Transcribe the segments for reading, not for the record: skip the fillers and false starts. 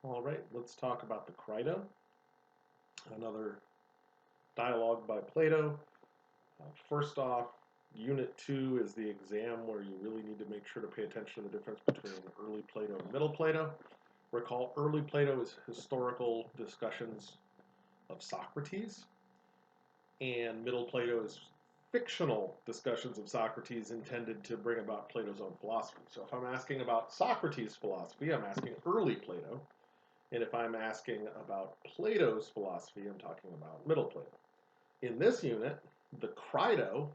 All right, let's talk about the Crito, another dialogue by Plato. First off, Unit 2 is the exam where you really need to make sure to pay attention to the difference between early Plato and middle Plato. Recall, early Plato is historical discussions of Socrates, and middle Plato is fictional discussions of Socrates intended to bring about Plato's own philosophy. So if I'm asking about Socrates' philosophy, I'm asking early Plato. And if I'm asking about Plato's philosophy, I'm talking about middle Plato. In this unit, the Crito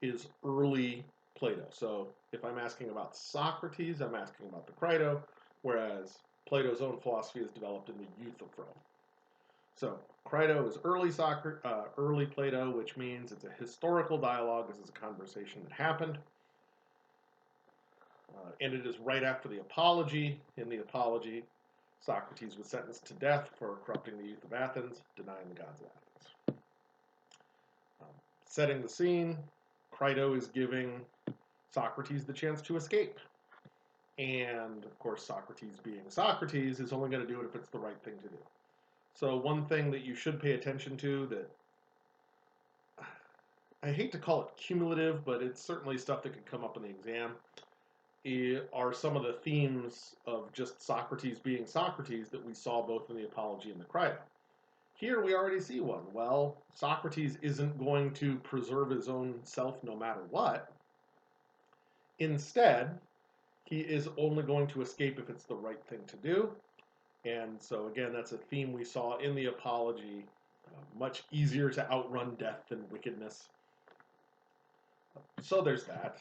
is early Plato. So if I'm asking about Socrates, I'm asking about the Crito, whereas Plato's own philosophy is developed in the youth of Rome. So Crito is early Plato, which means it's a historical dialogue. This is a conversation that happened. And it is right after the Apology. In the Apology, Socrates was sentenced to death for corrupting the youth of Athens, denying the gods of Athens. Setting the scene, Crito is giving Socrates the chance to escape. And, of course, Socrates being Socrates is only going to do it if it's the right thing to do. So one thing that you should pay attention to that I hate to call it cumulative, but it's certainly stuff that could come up in the exam, are some of the themes of just Socrates being Socrates that we saw both in the Apology and the Crito. Here we already see one. Well, Socrates isn't going to preserve his own self no matter what. Instead, he is only going to escape if it's the right thing to do. And so again, that's a theme we saw in the Apology. Much easier to outrun death than wickedness. So there's that.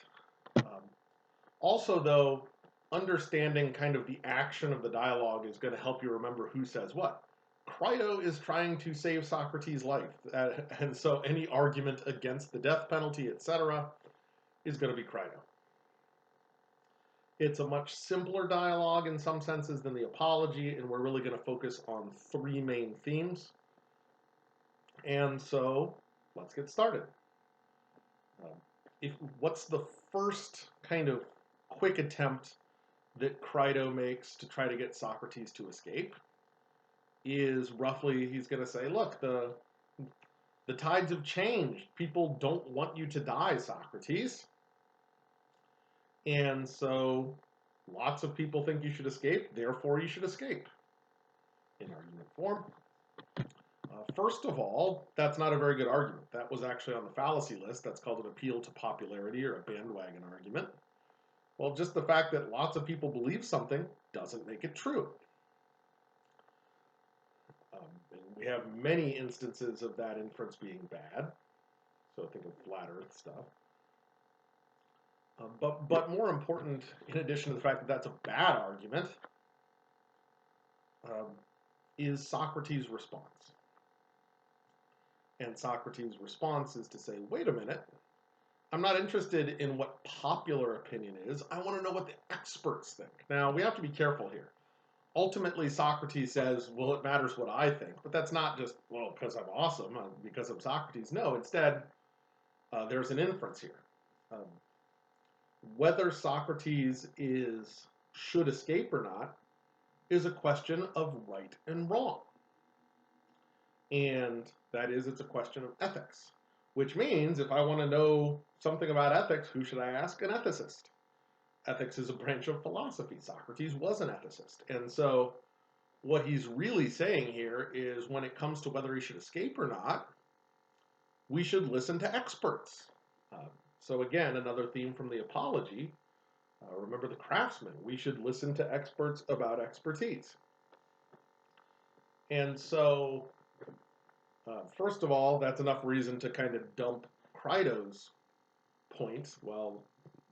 Also, though, understanding kind of the action of the dialogue is going to help you remember who says what. Crito is trying to save Socrates' life, and so any argument against the death penalty, etc., is going to be Crito. It's a much simpler dialogue in some senses than the Apology, and we're really going to focus on three main themes. And so, let's get started. What's the first kind of quick attempt that Crito makes to try to get Socrates to escape? Is roughly, he's going to say, look, the tides have changed. People don't want you to die, Socrates. And so lots of people think you should escape, therefore you should escape in argument form. First of all, that's not a very good argument. That was actually on the fallacy list. That's called an appeal to popularity or a bandwagon argument. Well, just the fact that lots of people believe something doesn't make it true. And we have many instances of that inference being bad. So think of flat earth stuff. But more important, in addition to the fact that that's a bad argument, is Socrates' response. And Socrates' response is to say, wait a minute, I'm not interested in what popular opinion is. I want to know what the experts think. Now, we have to be careful here. Ultimately, Socrates says, well, it matters what I think. But that's not just, well, because I'm awesome, because I'm Socrates. No, instead, there's an inference here. Whether Socrates should escape or not is a question of right and wrong. And that is, it's a question of ethics. Which means, if I want to know something about ethics, who should I ask? An ethicist. Ethics is a branch of philosophy. Socrates was an ethicist. And so what he's really saying here is when it comes to whether he should escape or not, we should listen to experts. So again, another theme from the Apology, remember the craftsman. We should listen to experts about expertise. And so, first of all, that's enough reason to kind of dump Crito's point. Well,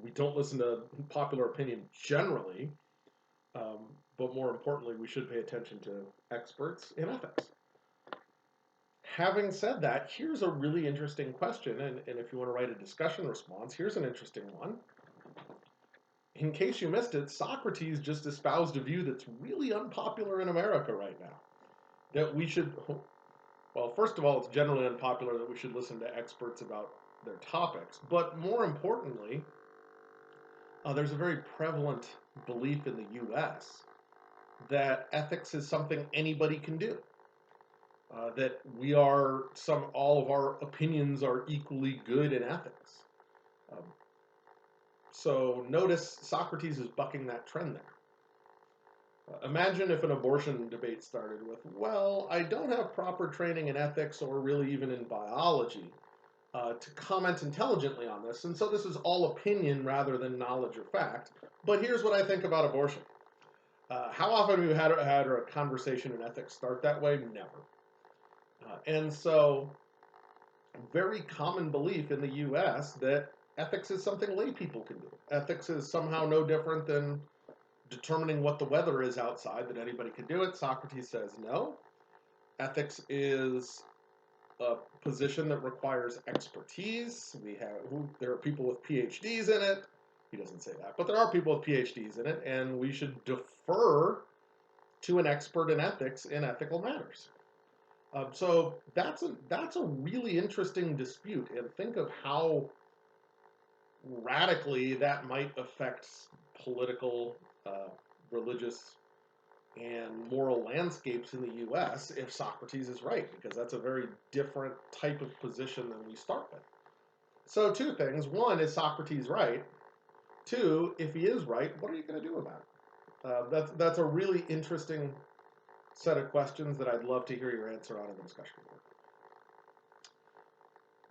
we don't listen to popular opinion generally, but more importantly, we should pay attention to experts in ethics. Having said that, here's a really interesting question, and if you want to write a discussion response, here's an interesting one. In case you missed it, Socrates just espoused a view that's really unpopular in America right now. That we should, well, first of all, it's generally unpopular that we should listen to experts about their topics, but more importantly, there's a very prevalent belief in the U.S. that ethics is something anybody can do. That all of our opinions are equally good in ethics. Um, so notice Socrates is bucking that trend there. Imagine if an abortion debate started with, well, I don't have proper training in ethics or really even in biology to comment intelligently on this, and so this is all opinion rather than knowledge or fact, but here's what I think about abortion. How often have you had a conversation in ethics start that way? Never. And so, very common belief in the US that ethics is something lay people can do. Ethics is somehow no different than determining what the weather is outside, that anybody can do it. Socrates says no. Ethics is a position that requires expertise. There are people with PhDs in it. He doesn't say that, but there are people with PhDs in it, and we should defer to an expert in ethics in ethical matters. So that's a really interesting dispute, and think of how radically that might affect political, religious, and moral landscapes in the U.S. if Socrates is right, because that's a very different type of position than we start with. So two things. One, is Socrates right? Two, if he is right, what are you going to do about it? That's a really interesting set of questions that I'd love to hear your answer on in the discussion board.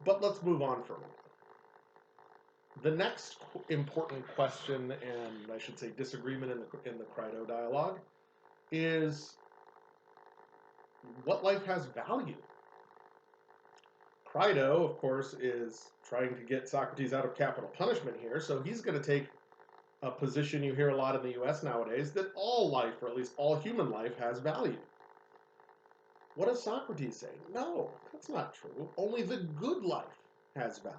But let's move on for a minute. The next important question, and I should say disagreement in the Crito dialogue, is what life has value. Crito, of course, is trying to get Socrates out of capital punishment here, so he's going to take a position you hear a lot in the US nowadays, that all life, or at least all human life, has value. What does Socrates say? No, that's not true. Only the good life has value.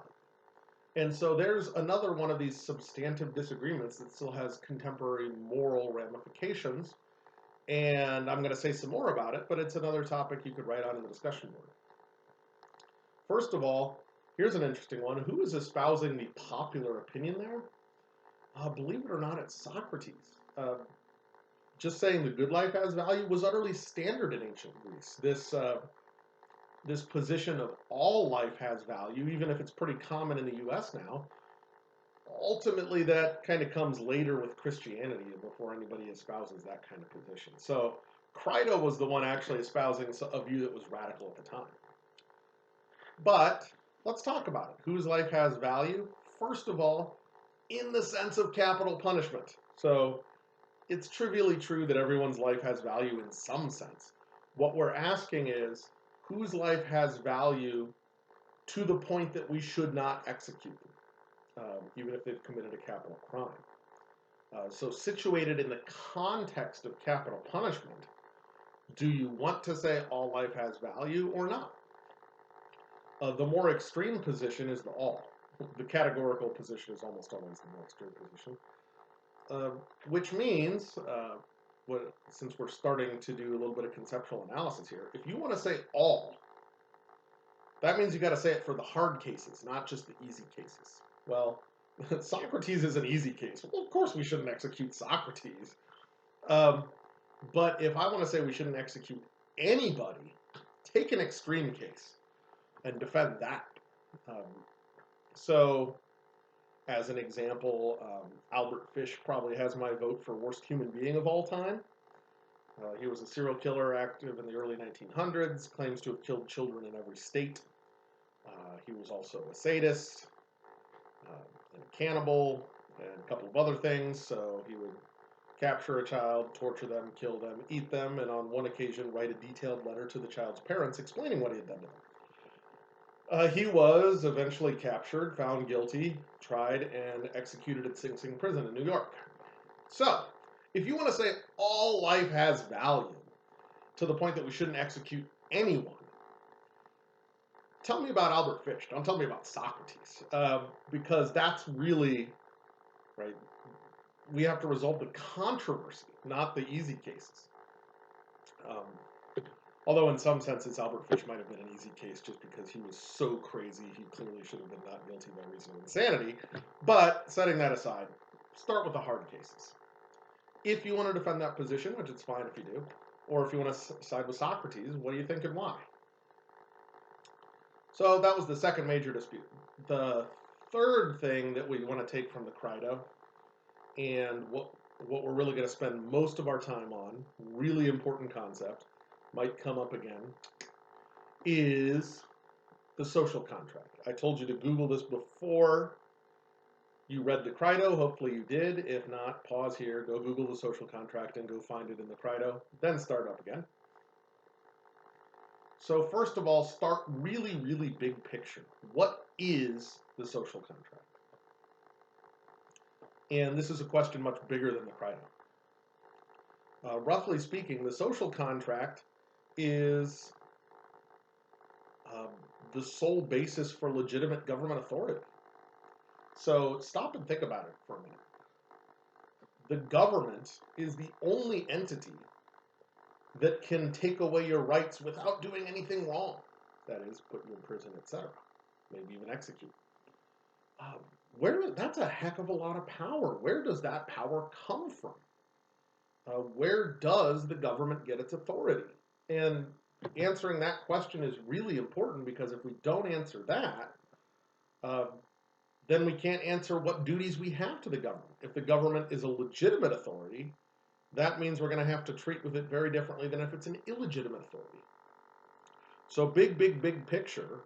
And so there's another one of these substantive disagreements that still has contemporary moral ramifications. And I'm going to say some more about it, but it's another topic you could write on in the discussion board. First of all, here's an interesting one. Who is espousing the popular opinion there? Believe it or not, it's Socrates. Just saying the good life has value was utterly standard in ancient Greece. This position of all life has value, even if it's pretty common in the US now, ultimately that kind of comes later with Christianity before anybody espouses that kind of position. So Crito was the one actually espousing a view that was radical at the time. But let's talk about it. Whose life has value? First of all, in the sense of capital punishment. So it's trivially true that everyone's life has value in some sense. What we're asking is, whose life has value to the point that we should not execute them, even if they've committed a capital crime. So situated in the context of capital punishment, do you want to say all life has value or not? The more extreme position is the all. The categorical position is almost always the more extreme position. Which means, since we're starting to do a little bit of conceptual analysis here, if you want to say all, that means you got to say it for the hard cases, not just the easy cases. Well, Socrates is an easy case. Well, of course we shouldn't execute Socrates. But if I want to say we shouldn't execute anybody, take an extreme case and defend that. So, as an example, Albert Fish probably has my vote for worst human being of all time. He was a serial killer active in the early 1900s, claims to have killed children in every state. He was also a sadist, and a cannibal, and a couple of other things. So he would capture a child, torture them, kill them, eat them, and on one occasion write a detailed letter to the child's parents explaining what he had done to them. He was eventually captured, found guilty, tried, and executed at Sing Sing prison in New York. So, if you want to say all life has value to the point that we shouldn't execute anyone, tell me about Albert Fish. Don't tell me about Socrates, because that's really, right, we have to resolve the controversy, not the easy cases. Although in some senses, Albert Fish might have been an easy case just because he was so crazy, he clearly should have been not guilty by reason of insanity. But setting that aside, start with the hard cases. if you want to defend that position, which it's fine if you do, or if you want to side with Socrates, what do you think and why? So that was the second major dispute. The third thing that we want to take from the Crito, and what we're really going to spend most of our time on, really important concept, might come up again, is the social contract. I told you to Google this before you read the Crito. Hopefully you did. If not, pause here, go Google the social contract and go find it in the Crito, then start up again. So first of all, start really, really big picture. What is the social contract? And this is a question much bigger than the Crito. Roughly speaking, the social contract is the sole basis for legitimate government authority. So stop and think about it for a minute. The government is the only entity that can take away your rights without doing anything wrong. That is, put you in prison, etc. Maybe even execute. That's a heck of a lot of power. Where does that power come from? Where does the government get its authority? And answering that question is really important, because if we don't answer that, then we can't answer what duties we have to the government. If the government is a legitimate authority, that means we're going to have to treat with it very differently than if it's an illegitimate authority. So big picture,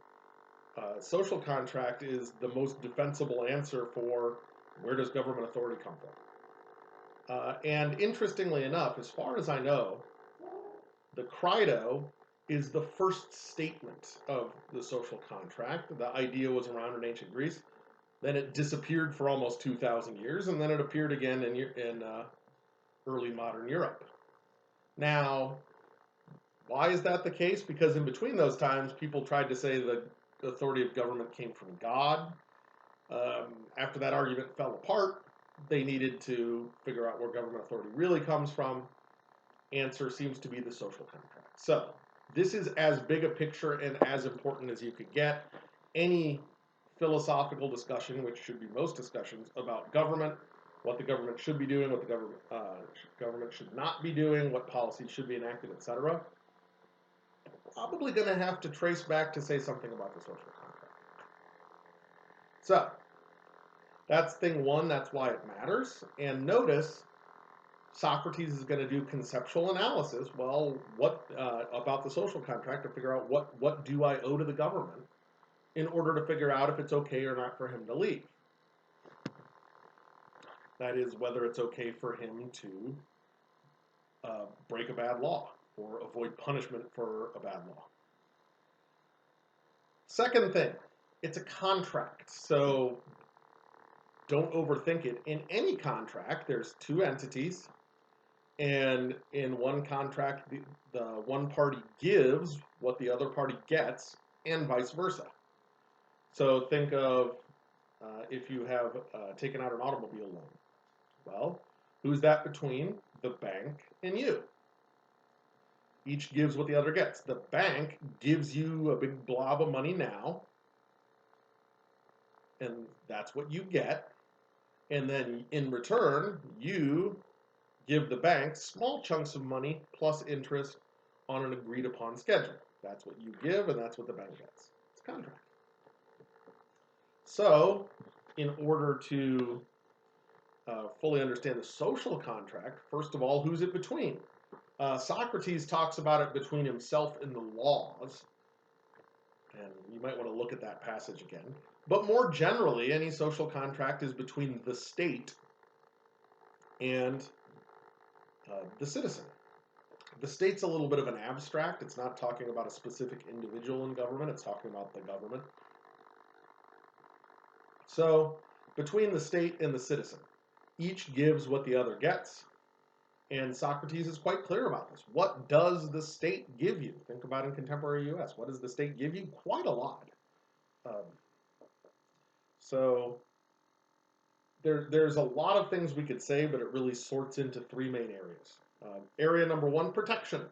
social contract is the most defensible answer for where does government authority come from. And interestingly enough, as far as I know, the Crito is the first statement of the social contract. The idea was around in ancient Greece. Then it disappeared for almost 2,000 years, and then it appeared again in early modern Europe. Now, why is that the case? Because in between those times, people tried to say the authority of government came from God. After that argument fell apart, they needed to figure out where government authority really comes from. Answer seems to be the social contract. So this is as big a picture and as important as you could get. Any philosophical discussion, which should be most discussions about government, what the government should be doing, what the government should not be doing, what policies should be enacted, etc., probably going to have to trace back to say something about the social contract. So that's thing one. That's why it matters. And notice Socrates is going to do conceptual analysis. Well, what about the social contract to figure out what do I owe to the government in order to figure out if it's okay or not for him to leave. That is, whether it's okay for him to break a bad law or avoid punishment for a bad law. Second thing, it's a contract, so don't overthink it. In any contract, there's two entities, and in one contract, the one party gives what the other party gets, and vice versa. So think of if you have taken out an automobile loan. Well, who's that between? The bank and you. Each gives what the other gets. The bank gives you a big blob of money now, and that's what you get. And then in return, you give the bank small chunks of money plus interest on an agreed upon schedule. That's what you give, and that's what the bank gets. It's a contract. So, in order to fully understand the social contract, first of all, who's it between? Socrates talks about it between himself and the laws, and you might want to look at that passage again. But more generally, any social contract is between the state and the citizen. The state's a little bit of an abstract. It's not talking about a specific individual in government. It's talking about the government. So, between the state and the citizen, each gives what the other gets. And Socrates is quite clear about this. What does the state give you? Think about in contemporary US. What does the state give you? Quite a lot. So there's a lot of things we could say, but it really sorts into three main areas. Area number one, protection.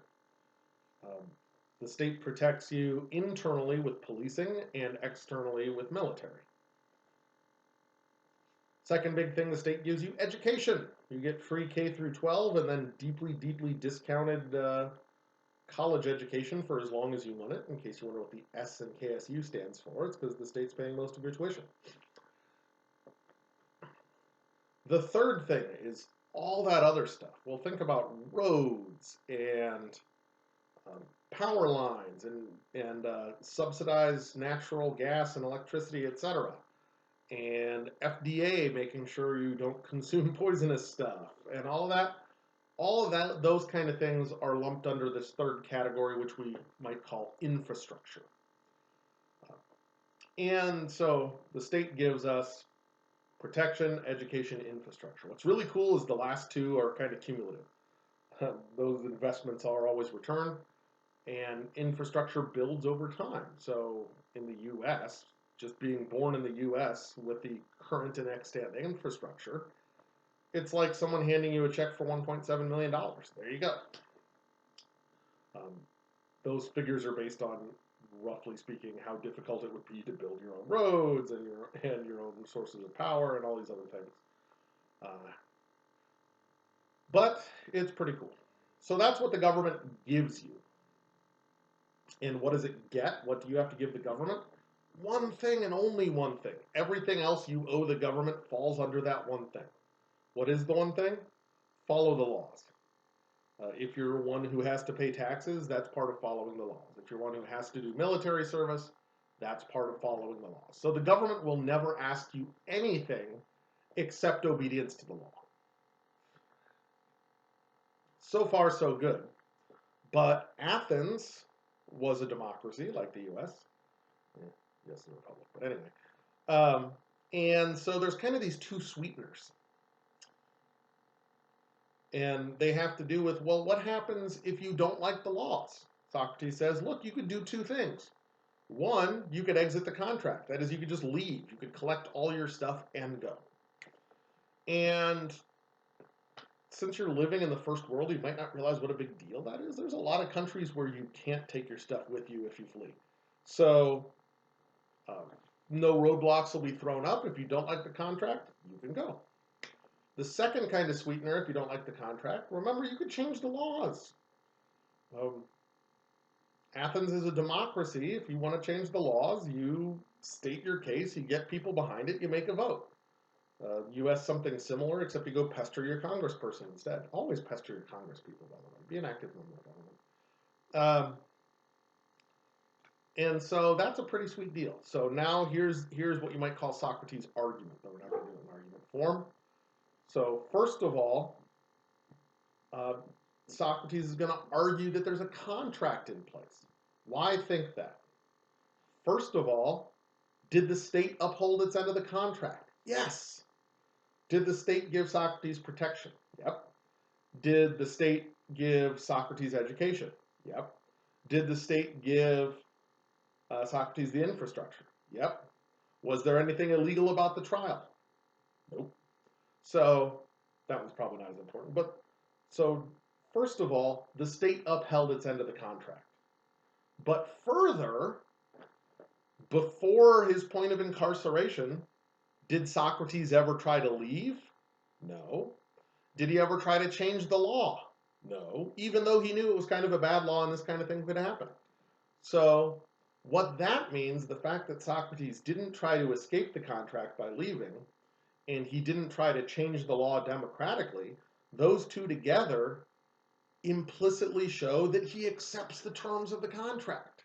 The state protects you internally with policing and externally with military. Second big thing, the state gives you education. You get free K through 12 and then deeply, deeply discounted college education for as long as you want it. In case you wonder what the S in KSU stands for, it's because the state's paying most of your tuition. The third thing is all that other stuff. Well, think about roads and power lines and subsidized natural gas and electricity, etc. And FDA making sure you don't consume poisonous stuff and all of that, those kind of things are lumped under this third category, which we might call infrastructure. And so the state gives us protection, education, infrastructure. What's really cool is the last two are kind of cumulative. Those investments are always returned, and infrastructure builds over time. So in the U.S., just being born in the U.S. with the current and extant infrastructure, it's like someone handing you a check for $1.7 million. There you go. Those figures are based on, roughly speaking, how difficult it would be to build your own roads and your own sources of power and all these other things. But it's pretty cool. So that's what the government gives you. And what does it get? What do you have to give the government? One thing and only one thing. Everything else you owe the government falls under that one thing. What is the one thing? Follow the laws. If you're one who has to pay taxes, that's part of following the laws. If you're one who has to do military service, that's part of following the laws. So the government will never ask you anything except obedience to the law. So far, so good. But Athens was a democracy like the U.S. Yes, the Republic, but anyway. And so there's kind of these two sweeteners. And they have to do with, well, what happens if you don't like the laws? Socrates says, look, you could do two things. One, you could exit the contract. That is, you could just leave. You could collect all your stuff and go. And since you're living in the first world, you might not realize what a big deal that is. There's a lot of countries where you can't take your stuff with you if you flee. So no roadblocks will be thrown up. If you don't like the contract, you can go. The second kind of sweetener, if you don't like the contract, remember you could change the laws. Athens is a democracy. If you want to change the laws, you state your case, you get people behind it, you make a vote. U.S. something similar, except you go pester your congressperson instead. Always pester your congresspeople, by the way. Be an active member of government. And so that's a pretty sweet deal. So now here's what you might call Socrates' argument, though we're not going to do it in argument form. So first of all, Socrates is going to argue that there's a contract in place. Why think that? First of all, did the state uphold its end of the contract? Yes. Did the state give Socrates protection? Yep. Did the state give Socrates education? Yep. Did the state give Socrates the infrastructure? Yep. Was there anything illegal about the trial? Nope. So that was probably not as important. But so first of all, the state upheld its end of the contract. But further, before his point of incarceration, did Socrates ever try to leave? No. Did he ever try to change the law? No. Even though he knew it was kind of a bad law and this kind of thing could happen. So what that means, the fact that Socrates didn't try to escape the contract by leaving, and he didn't try to change the law democratically, those two together implicitly show that he accepts the terms of the contract.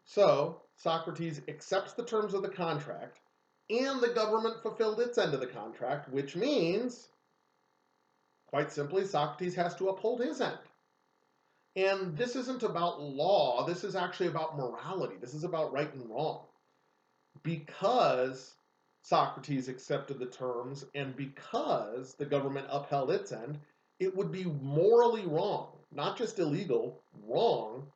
So Socrates accepts the terms of the contract, and the government fulfilled its end of the contract, which means, quite simply, Socrates has to uphold his end. And this isn't about law, this is actually about morality. This is about right and wrong. Because Socrates accepted the terms, and because the government upheld its end, it would be morally wrong, not just illegal, wrong,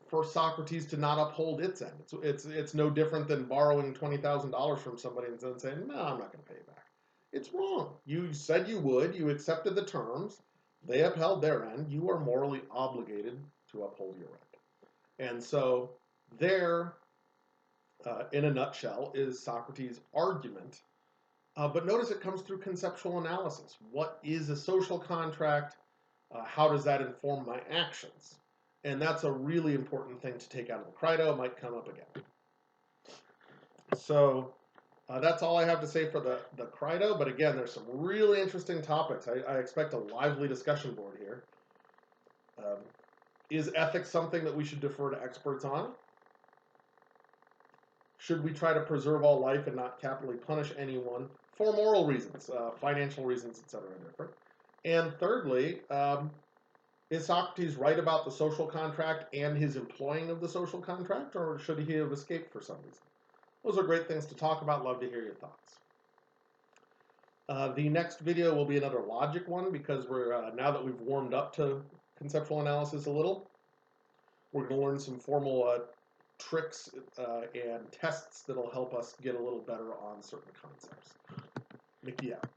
for Socrates to not uphold its end. It's no different than borrowing $20,000 from somebody and then saying, no, I'm not going to pay it back. It's wrong. You said you would, you accepted the terms, they upheld their end, you are morally obligated to uphold your end. And so there, in a nutshell, is Socrates' argument But notice it comes through conceptual analysis. What is a social contract? How does that inform my actions? And that's a really important thing to take out of the Crito. It might come up again. So that's all I have to say for the Crito. But again, there's some really interesting topics. I expect a lively discussion board here. Is ethics something that we should defer to experts on? Should we try to preserve all life and not capitally punish anyone for moral reasons, financial reasons, etc. different? And thirdly, is Socrates right about the social contract and his employing of the social contract, or should he have escaped for some reason? Those are great things to talk about. Love to hear your thoughts. The next video will be another logic one, because we're now that we've warmed up to conceptual analysis a little, we're going to learn some formal tricks and tests that'll help us get a little better on certain concepts. Mickey out.